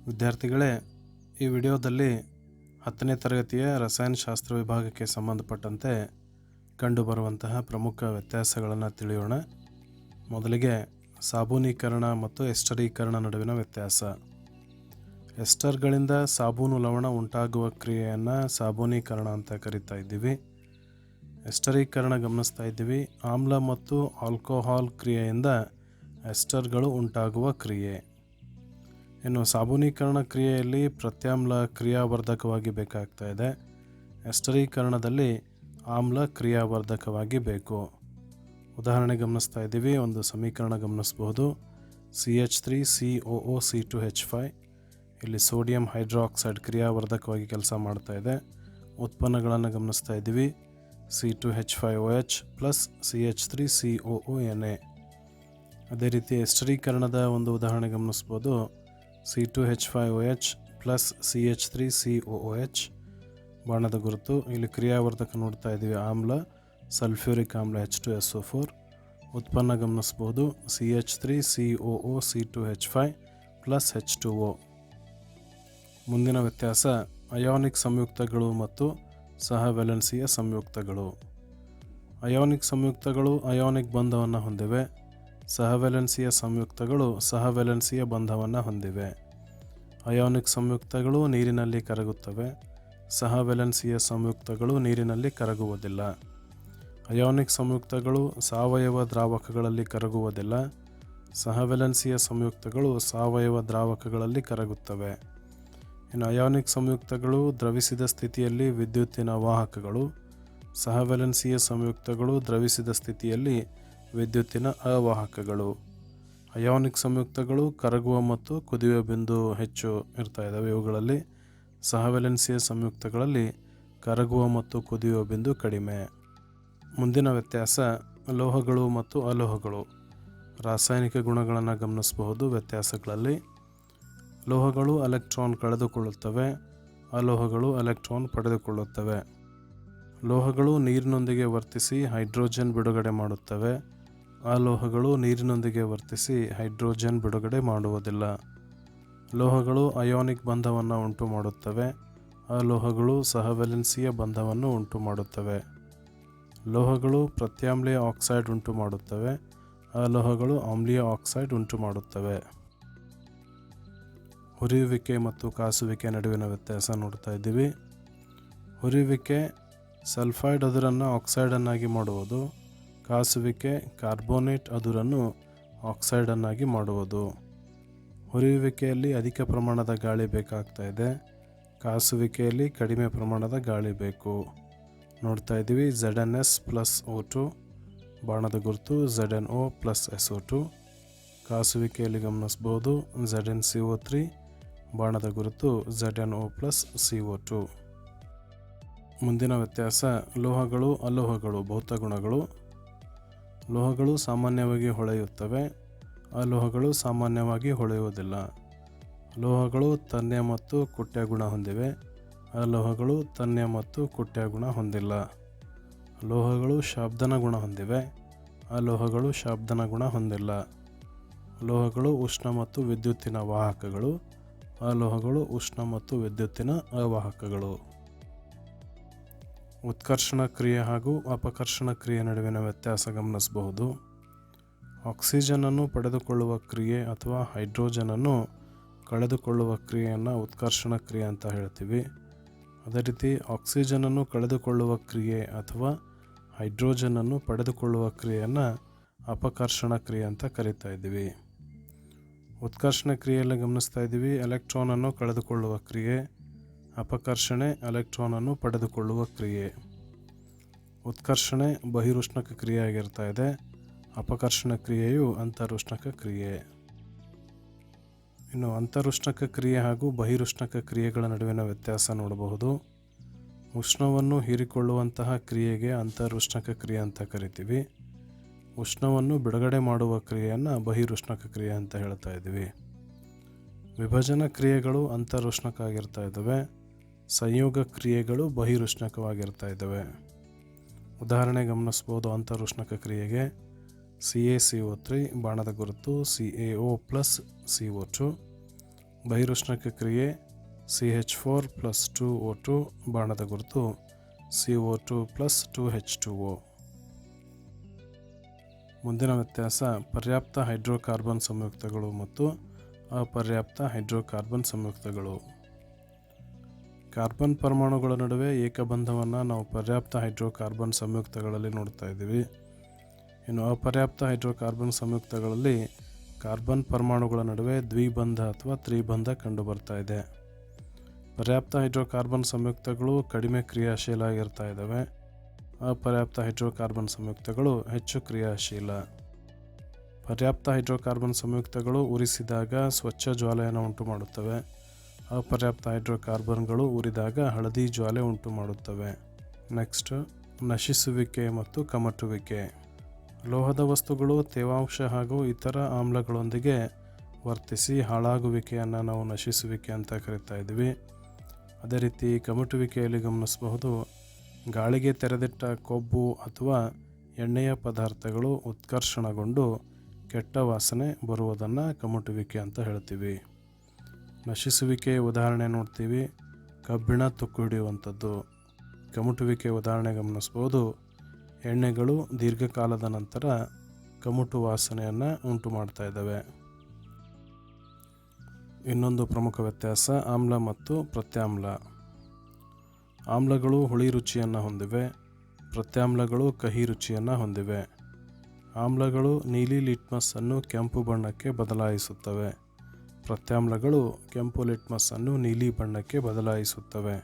ವಿದ್ಯಾರ್ಥಿಗಳೇ, ಈ ವಿಡಿಯೋದಲ್ಲಿ 10ನೇ ತರಗತಿಯ ರಸಾಯನಶಾಸ್ತ್ರ ವಿಭಾಗಕ್ಕೆ ಸಂಬಂಧಪಟ್ಟಂತೆ ಕಂಡುಬರುವಂತಹ ಪ್ರಮುಖ ವ್ಯತ್ಯಾಸಗಳನ್ನು ತಿಳಿಯೋಣ. ಮೊದಲಿಗೆ ಸಾಬೂನೀಕರಣ ಮತ್ತು ಎಸ್ಟರೀಕರಣ ನಡುವಿನ ವ್ಯತ್ಯಾಸ. ಎಸ್ಟರ್ಗಳಿಂದ ಸಾಬೂನು ಲವಣ ಉಂಟಾಗುವ ಕ್ರಿಯೆಯನ್ನು ಸಾಬೂನೀಕರಣ ಅಂತ ಕರಿತಾ ಇದ್ದೀವಿ. ಎಸ್ಟರೀಕರಣ ಗಮನಿಸ್ತಾ ಇದ್ದೀವಿ. ಆಮ್ಲ ಮತ್ತು ಆಲ್ಕೋಹಾಲ್ ಕ್ರಿಯೆಯಿಂದ ಎಸ್ಟರ್ಗಳು ಉಂಟಾಗುವ ಕ್ರಿಯೆ. ಇನ್ನು ಸಾಬೂನೀಕರಣ ಕ್ರಿಯೆಯಲ್ಲಿ ಪ್ರತ್ಯಾಮ್ಲ ಕ್ರಿಯಾವರ್ಧಕವಾಗಿ ಬೇಕಾಗ್ತಾ ಇದೆ. ಎಸ್ಟರೀಕರಣದಲ್ಲಿ ಆಮ್ಲ ಕ್ರಿಯಾವರ್ಧಕವಾಗಿ ಬೇಕು. ಉದಾಹರಣೆ ಗಮನಿಸ್ತಾ ಇದ್ದೀವಿ. ಒಂದು ಸಮೀಕರಣ ಗಮನಿಸಬಹುದು. CH3COOC2H5. ಇಲ್ಲಿ ಸೋಡಿಯಂ ಹೈಡ್ರಾಕ್ಸೈಡ್ ಕ್ರಿಯಾವರ್ಧಕವಾಗಿ ಕೆಲಸ ಮಾಡ್ತಾ ಇದೆ. ಉತ್ಪನ್ನಗಳನ್ನು ಗಮನಿಸ್ತಾ ಇದ್ದೀವಿ. C2H5OH plus CH3COONA. ಅದೇ ರೀತಿ ಎಸ್ಟರೀಕರಣದ ಒಂದು ಉದಾಹರಣೆ ಗಮನಿಸ್ಬೋದು. C2H5OH ಪ್ಲಸ್ CH3COOH ಬಾಣದ ಗುರುತು. ಇಲ್ಲಿ ಕ್ರಿಯಾವರ್ಧಕ ನೋಡ್ತಾ ಇದ್ದೀವಿ. ಆಮ್ಲ ಸಲ್ಫ್ಯೂರಿಕ್ ಆಮ್ಲ H2SO4. ಉತ್ಪನ್ನ ಗಮನಿಸ್ಬೋದು. CH3COOC2H5 plus H2O. ಮುಂದಿನ ವ್ಯತ್ಯಾಸ ಅಯಾನಿಕ್ ಸಂಯುಕ್ತಗಳು ಮತ್ತು ಸಹವೆಲೆನ್ಸಿಯ ಸಂಯುಕ್ತಗಳು. ಅಯಾನಿಕ್ ಸಂಯುಕ್ತಗಳು ಅಯಾನಿಕ್ ಬಂಧವನ್ನು ಹೊಂದಿವೆ. ಸಹವೆಲೆನ್ಸಿಯ ಸಂಯುಕ್ತಗಳು ಸಹವೆಲೆನ್ಸಿಯ ಬಂಧವನ್ನು ಹೊಂದಿವೆ. ಅಯಾನಿಕ್ ಸಂಯುಕ್ತಗಳು ನೀರಿನಲ್ಲಿ ಕರಗುತ್ತವೆ. ಸಹವೆಲೆನ್ಸಿಯ ಸಂಯುಕ್ತಗಳು ನೀರಿನಲ್ಲಿ ಕರಗುವುದಿಲ್ಲ. ಅಯಾನಿಕ್ ಸಂಯುಕ್ತಗಳು ಸಾವಯವ ದ್ರಾವಕಗಳಲ್ಲಿ ಕರಗುವುದಿಲ್ಲ. ಸಹವೆಲೆನ್ಸಿಯ ಸಂಯುಕ್ತಗಳು ಸಾವಯವ ದ್ರಾವಕಗಳಲ್ಲಿ ಕರಗುತ್ತವೆ. ಇನ್ನು ಅಯಾನಿಕ್ ಸಂಯುಕ್ತಗಳು ದ್ರವಿಸಿದ ಸ್ಥಿತಿಯಲ್ಲಿ ವಿದ್ಯುತ್ತಿನ ವಾಹಕಗಳು. ಸಹವೆಲೆನ್ಸಿಯ ಸಂಯುಕ್ತಗಳು ದ್ರವಿಸಿದ ಸ್ಥಿತಿಯಲ್ಲಿ ವಿದ್ಯುತ್ತಿನ ಅವಾಹಕಗಳು. ಅಯಾನಿಕ್ ಸಂಯುಕ್ತಗಳು ಕರಗುವ ಮತ್ತು ಕುದಿಯುವ ಬಿಂದು ಹೆಚ್ಚು ಇರ್ತಾ ಇದ್ದಾವೆ. ಇವುಗಳಲ್ಲಿ ಸಹವೆಲೆನ್ಸಿಯ ಸಂಯುಕ್ತಗಳಲ್ಲಿ ಕರಗುವ ಮತ್ತು ಕುದಿಯುವ ಬಿಂದು ಕಡಿಮೆ. ಮುಂದಿನ ವ್ಯತ್ಯಾಸ ಲೋಹಗಳು ಮತ್ತು ಅಲೋಹಗಳು. ರಾಸಾಯನಿಕ ಗುಣಗಳನ್ನು ಗಮನಿಸಬಹುದು. ವ್ಯತ್ಯಾಸಗಳಲ್ಲಿ ಲೋಹಗಳು ಎಲೆಕ್ಟ್ರಾನ್ ಕಳೆದುಕೊಳ್ಳುತ್ತವೆ. ಅಲೋಹಗಳು ಎಲೆಕ್ಟ್ರಾನ್ ಪಡೆದುಕೊಳ್ಳುತ್ತವೆ. ಲೋಹಗಳು ನೀರಿನೊಂದಿಗೆ ವರ್ತಿಸಿ ಹೈಡ್ರೋಜನ್ ಬಿಡುಗಡೆ ಮಾಡುತ್ತವೆ. ಅಲೋಹಗಳು ನೀರಿನೊಂದಿಗೆ ವರ್ತಿಸಿ ಹೈಡ್ರೋಜನ್ ಬಿಡುಗಡೆ ಮಾಡುವುದಿಲ್ಲ. ಲೋಹಗಳು ಅಯಾನಿಕ್ ಬಂಧವನ್ನು ಉಂಟು ಮಾಡುತ್ತವೆ. ಅಲೋಹಗಳು ಸಹವೆಲೆನ್ಸಿಯ ಬಂಧವನ್ನು ಉಂಟು ಮಾಡುತ್ತವೆ. ಲೋಹಗಳು ಪ್ರತ್ಯಾಮ್ಲೀಯ ಆಕ್ಸೈಡ್ ಉಂಟು ಮಾಡುತ್ತವೆ. ಅಲೋಹಗಳು ಆಮ್ಲೀಯ ಆಕ್ಸೈಡ್ ಉಂಟು ಮಾಡುತ್ತವೆ. ಹುರಿಯುವಿಕೆ ಮತ್ತು ಕಾಸುವಿಕೆ ನಡುವಿನ ವ್ಯತ್ಯಾಸ ನೋಡ್ತಾ ಇದ್ದೀವಿ. ಹುರಿಯುವಿಕೆ ಸಲ್ಫೈಡ್ ಅದುರನ್ನು ಆಕ್ಸೈಡನ್ನಾಗಿ ಮಾಡುವುದು. ಕಾಸುವಿಕೆ ಕಾರ್ಬೋನೇಟ್ ಅದುರನ್ನು ಆಕ್ಸೈಡನ್ನಾಗಿ ಮಾಡುವುದು. ಹುರಿಯುವಿಕೆಯಲ್ಲಿ ಅಧಿಕ ಪ್ರಮಾಣದ ಗಾಳಿ ಬೇಕಾಗ್ತಾ ಇದೆ. ಕಾಸುವಿಕೆಯಲ್ಲಿ ಕಡಿಮೆ ಪ್ರಮಾಣದ ಗಾಳಿ ಬೇಕು. ನೋಡ್ತಾ ಇದ್ದೀವಿ. ZnS ಪ್ಲಸ್ O2 ಬಾಣದ ಗುರುತು. ZnO plus SO2. ಕಾಸುವಿಕೆಯಲ್ಲಿ ಗಮನಿಸ್ಬೋದು. ZnCO3 ಬಾಣದ ಗುರುತು. ZnO plus CO2. ಮುಂದಿನ ವ್ಯತ್ಯಾಸ ಲೋಹಗಳು ಅಲೋಹಗಳು. ಭೌತಗುಣಗಳು. ಲೋಹಗಳು ಸಾಮಾನ್ಯವಾಗಿ ಹೊಳೆಯುತ್ತವೆ. ಅಲೋಹಗಳು ಸಾಮಾನ್ಯವಾಗಿ ಹೊಳೆಯುವುದಿಲ್ಲ. ಲೋಹಗಳು ತನ್ಯ ಮತ್ತು ಕುಟ್ಯ ಗುಣ ಹೊಂದಿವೆ. ಅಲೋಹಗಳು ತನ್ಯ ಮತ್ತು ಕುಟ್ಯ ಗುಣ ಹೊಂದಿಲ್ಲ. ಲೋಹಗಳು ಶಾಬ್ದನ ಗುಣ ಹೊಂದಿವೆ. ಅಲೋಹಗಳು ಶಾಬ್ದನ ಗುಣ ಹೊಂದಿಲ್ಲ. ಲೋಹಗಳು ಉಷ್ಣ ಮತ್ತು ವಿದ್ಯುತ್ತಿನ ವಾಹಕಗಳು. ಅಲೋಹಗಳು ಉಷ್ಣ ಮತ್ತು ವಿದ್ಯುತ್ತಿನ ಅವಾಹಕಗಳು. ಉತ್ಕರ್ಷಣ ಕ್ರಿಯೆ ಹಾಗೂ ಅಪಕರ್ಷಣ ಕ್ರಿಯೆ ನಡುವಿನ ವ್ಯತ್ಯಾಸ ಗಮನಿಸಬಹುದು. ಆಕ್ಸಿಜನನ್ನು ಪಡೆದುಕೊಳ್ಳುವ ಕ್ರಿಯೆ ಅಥವಾ ಹೈಡ್ರೋಜನನ್ನು ಕಳೆದುಕೊಳ್ಳುವ ಕ್ರಿಯೆಯನ್ನು ಉತ್ಕರ್ಷಣ ಕ್ರಿಯೆ ಅಂತ ಹೇಳ್ತೀವಿ. ಅದೇ ರೀತಿ ಆಕ್ಸಿಜನನ್ನು ಕಳೆದುಕೊಳ್ಳುವ ಕ್ರಿಯೆ ಅಥವಾ ಹೈಡ್ರೋಜನನ್ನು ಪಡೆದುಕೊಳ್ಳುವ ಕ್ರಿಯೆಯನ್ನು ಅಪಕರ್ಷಣ ಕ್ರಿಯೆ ಅಂತ ಕರಿತಾ ಇದ್ದೀವಿ. ಉತ್ಕರ್ಷಣ ಕ್ರಿಯೆಯಲ್ಲಿ ಗಮನಿಸ್ತಾ ಇದ್ದೀವಿ. ಎಲೆಕ್ಟ್ರಾನನ್ನು ಕಳೆದುಕೊಳ್ಳುವ ಕ್ರಿಯೆ. ಅಪಕರ್ಷಣೆ ಎಲೆಕ್ಟ್ರಾನನ್ನು ಪಡೆದುಕೊಳ್ಳುವ ಕ್ರಿಯೆ. ಉತ್ಕರ್ಷಣೆ ಬಹಿರುಷ್ಣಕ ಕ್ರಿಯೆ ಆಗಿರ್ತಾ ಇದೆ. ಅಪಕರ್ಷಣ ಕ್ರಿಯೆಯು ಅಂತರುಷ್ಣಕ ಕ್ರಿಯೆ. ಇನ್ನು ಅಂತರುಷ್ಣಕ ಕ್ರಿಯೆ ಹಾಗೂ ಬಹಿರುಷ್ಣಕ ಕ್ರಿಯೆಗಳ ನಡುವಿನ ವ್ಯತ್ಯಾಸ ನೋಡಬಹುದು. ಉಷ್ಣವನ್ನು ಹೀರಿಕೊಳ್ಳುವಂತಹ ಕ್ರಿಯೆಗೆ ಅಂತರುಷ್ಣಕ ಕ್ರಿಯೆ ಅಂತ ಕರಿತೀವಿ. ಉಷ್ಣವನ್ನು ಬಿಡುಗಡೆ ಮಾಡುವ ಕ್ರಿಯೆಯನ್ನು ಬಹಿರುಷ್ಣಕ ಕ್ರಿಯೆ ಅಂತ ಹೇಳ್ತಾ ಇದ್ದೀವಿ. ವಿಭಜನ ಕ್ರಿಯೆಗಳು ಅಂತರುಷ್ಣಕ ಆಗಿರ್ತಾ ಇದ್ದಾವೆ. ಸಂಯೋಗ ಕ್ರಿಯೆಗಳು ಬಹಿರುಷ್ಣಕವಾಗಿರ್ತಾ ಇದ್ದಾವೆ. ಉದಾಹರಣೆ ಗಮನಿಸ್ಬೋದು. ಅಂತರುಷ್ಣಕ ಕ್ರಿಯೆಗೆ CaCO3 ಬಾಣದ ಗುರುತು. CaO plus CO2. ಬಹಿರುಷ್ಣಕ ಕ್ರಿಯೆ CH4+2O2 ಬಾಣದ ಗುರುತು CO2+2H2O. ಮುಂದಿನ ವ್ಯತ್ಯಾಸ ಪರ್ಯಾಪ್ತ ಹೈಡ್ರೋಕಾರ್ಬನ್ ಸಂಯುಕ್ತಗಳು ಮತ್ತು ಅಪರ್ಯಾಪ್ತ ಹೈಡ್ರೋಕಾರ್ಬನ್ ಸಂಯುಕ್ತಗಳು. ಕಾರ್ಬನ್ ಪರಮಾಣುಗಳ ನಡುವೆ ಏಕಬಂಧವನ್ನು ನಾವು ಪರ್ಯಾಪ್ತ ಹೈಡ್ರೋಕಾರ್ಬನ್ ಸಂಯುಕ್ತಗಳಲ್ಲಿ ನೋಡ್ತಾ ಇದ್ದೀವಿ. ಇನ್ನು ಅಪರ್ಯಾಪ್ತ ಹೈಡ್ರೋಕಾರ್ಬನ್ ಸಂಯುಕ್ತಗಳಲ್ಲಿ ಕಾರ್ಬನ್ ಪರಮಾಣುಗಳ ನಡುವೆ ದ್ವಿಬಂಧ ಅಥವಾ ತ್ರಿಬಂಧ ಕಂಡುಬರ್ತಾ ಇದೆ. ಪರ್ಯಾಪ್ತ ಹೈಡ್ರೋಕಾರ್ಬನ್ ಸಂಯುಕ್ತಗಳು ಕಡಿಮೆ ಕ್ರಿಯಾಶೀಲ ಆಗಿರ್ತಾ ಇದ್ದಾವೆ. ಅಪರ್ಯಾಪ್ತ ಹೈಡ್ರೋಕಾರ್ಬನ್ ಸಂಯುಕ್ತಗಳು ಹೆಚ್ಚು ಕ್ರಿಯಾಶೀಲ. ಪರ್ಯಾಪ್ತ ಹೈಡ್ರೋಕಾರ್ಬನ್ ಸಂಯುಕ್ತಗಳು ಉರಿಸಿದಾಗ ಸ್ವಚ್ಛ ಜ್ವಾಲೆಯನ್ನು ಉಂಟು ಮಾಡುತ್ತವೆ. ಅಪರ್ಯಾಪ್ತ ಹೈಡ್ರೋಕಾರ್ಬನ್ಗಳು ಉರಿದಾಗ ಹಳದಿ ಜ್ವಾಲೆ ಉಂಟು ಮಾಡುತ್ತವೆ. ನೆಕ್ಸ್ಟ್, ನಶಿಸುವಿಕೆ ಮತ್ತು ಕಮಟುವಿಕೆ. ಲೋಹದ ವಸ್ತುಗಳು ತೇವಾಂಶ ಹಾಗೂ ಇತರ ಆಮ್ಲಗಳೊಂದಿಗೆ ವರ್ತಿಸಿ ಹಾಳಾಗುವಿಕೆಯನ್ನು ನಾವು ನಶಿಸುವಿಕೆ ಅಂತ ಕರಿತಾ ಇದ್ದೀವಿ. ಅದೇ ರೀತಿ ಕಮಟುವಿಕೆಯಲ್ಲಿ ಗಮನಿಸಬಹುದು, ಗಾಳಿಗೆ ತೆರೆದಿಟ್ಟ ಕೊಬ್ಬು ಅಥವಾ ಎಣ್ಣೆಯ ಪದಾರ್ಥಗಳು ಉತ್ಕರ್ಷಣಗೊಂಡು ಕೆಟ್ಟ ವಾಸನೆ ಬರುವುದನ್ನು ಕಮಟುವಿಕೆ ಅಂತ ಹೇಳ್ತೀವಿ. ನಶಿಸುವಿಕೆಯ ಉದಾಹರಣೆ ನೋಡ್ತೀವಿ, ಕಬ್ಬಿಣ ತುಕ್ಕು ಹಿಡಿಯುವಂಥದ್ದು. ಕಮಟುವಿಕೆ ಉದಾಹರಣೆ ಗಮನಿಸ್ಬೋದು, ಎಣ್ಣೆಗಳು ದೀರ್ಘಕಾಲದ ನಂತರ ಕಮಟು ವಾಸನೆಯನ್ನು ಉಂಟು ಮಾಡ್ತಾ ಇದ್ದಾವೆ. ಇನ್ನೊಂದು ಪ್ರಮುಖ ವ್ಯತ್ಯಾಸ ಆಮ್ಲ ಮತ್ತು ಪ್ರತ್ಯಾಮ್ಲ. ಆಮ್ಲಗಳು ಹುಳಿ ರುಚಿಯನ್ನು ಹೊಂದಿವೆ, ಪ್ರತ್ಯಾಮ್ಲಗಳು ಕಹಿ ರುಚಿಯನ್ನು ಹೊಂದಿವೆ. ಆಮ್ಲಗಳು ನೀಲಿ ಲಿಟ್ಮಸ್ ಅನ್ನು ಕೆಂಪು ಬಣ್ಣಕ್ಕೆ ಬದಲಾಯಿಸುತ್ತವೆ. ಪ್ರತ್ಯಾಮ್ಲಗಳು ಕೆಂಪು ಲಿಟ್ಮಸ್ ಅನ್ನು ನೀಲಿ ಬಣ್ಣಕ್ಕೆ ಬದಲಾಯಿಸುತ್ತವೆ.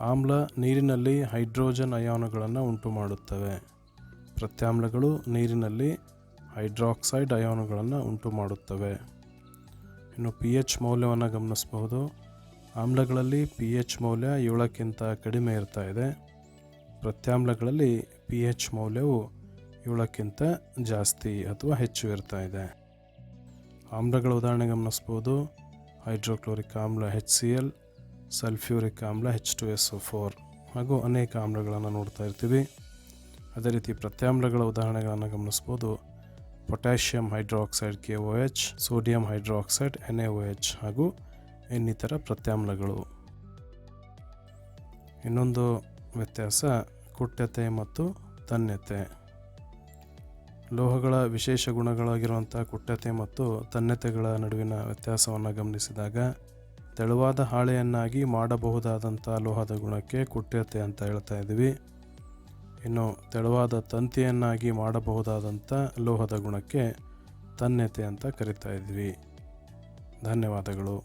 ಆಮ್ಲ ನೀರಿನಲ್ಲಿ ಹೈಡ್ರೋಜನ್ ಅಯಾನುಗಳನ್ನು ಉಂಟು ಮಾಡುತ್ತವೆ. ಪ್ರತ್ಯಾಮ್ಲಗಳು ನೀರಿನಲ್ಲಿ ಹೈಡ್ರಾಕ್ಸೈಡ್ ಅಯಾನುಗಳನ್ನು ಉಂಟು ಮಾಡುತ್ತವೆ. ಇನ್ನು pH ಮೌಲ್ಯವನ್ನು ಗಮನಿಸಬಹುದು. ಆಮ್ಲಗಳಲ್ಲಿ pH ಮೌಲ್ಯ 7ಕ್ಕಿಂತ ಕಡಿಮೆ ಇರ್ತಾ ಇದೆ. ಪ್ರತ್ಯಾಮ್ಲಗಳಲ್ಲಿ pH ಮೌಲ್ಯವು 7ಕ್ಕಿಂತ ಜಾಸ್ತಿ ಅಥವಾ ಹೆಚ್ಚು ಇರ್ತಾ ಇದೆ. ಆಮ್ಲಗಳ ಉದಾಹರಣೆ ಗಮನಿಸ್ಬೋದು, ಹೈಡ್ರೋಕ್ಲೋರಿಕ್ ಆಮ್ಲ HCl, ಸಲ್ಫ್ಯೂರಿಕ್ ಆಮ್ಲ H2SO4 ಹಾಗೂ ಅನೇಕ ಆಮ್ಲಗಳನ್ನು ನೋಡ್ತಾ ಇರ್ತೀವಿ. ಅದೇ ರೀತಿ ಪ್ರತ್ಯಾಮ್ಲಗಳ ಉದಾಹರಣೆಗಳನ್ನು ಗಮನಿಸ್ಬೋದು, potassium hydroxide KOH, sodium hydroxide NaOH ಹಾಗೂ ಇನ್ನಿತರ ಪ್ರತ್ಯಾಮ್ಲಗಳು. ಇನ್ನೊಂದು ವ್ಯತ್ಯಾಸ ಕುಟ್ಯತೆ ಮತ್ತು ತನ್ಯತೆ. ಲೋಹಗಳ ವಿಶೇಷ ಗುಣಗಳಾಗಿರುವಂಥ ಕುಟ್ಯತೆ ಮತ್ತು ತನ್ಯತೆಗಳ ನಡುವಿನ ವ್ಯತ್ಯಾಸವನ್ನು ಗಮನಿಸಿದಾಗ ತೆಳುವಾದ ಹಾಳೆಯನ್ನಾಗಿ ಮಾಡಬಹುದಾದಂಥ ಲೋಹದ ಗುಣಕ್ಕೆ ಕುಟ್ಯತೆ ಅಂತ ಹೇಳ್ತಾ ಇದ್ದೀವಿ. ಇನ್ನು ತೆಳುವಾದ ತಂತಿಯನ್ನಾಗಿ ಮಾಡಬಹುದಾದಂಥ ಲೋಹದ ಗುಣಕ್ಕೆ ತನ್ಯತೆ ಅಂತ ಕರಿತಾ ಇದ್ವಿ. ಧನ್ಯವಾದಗಳು.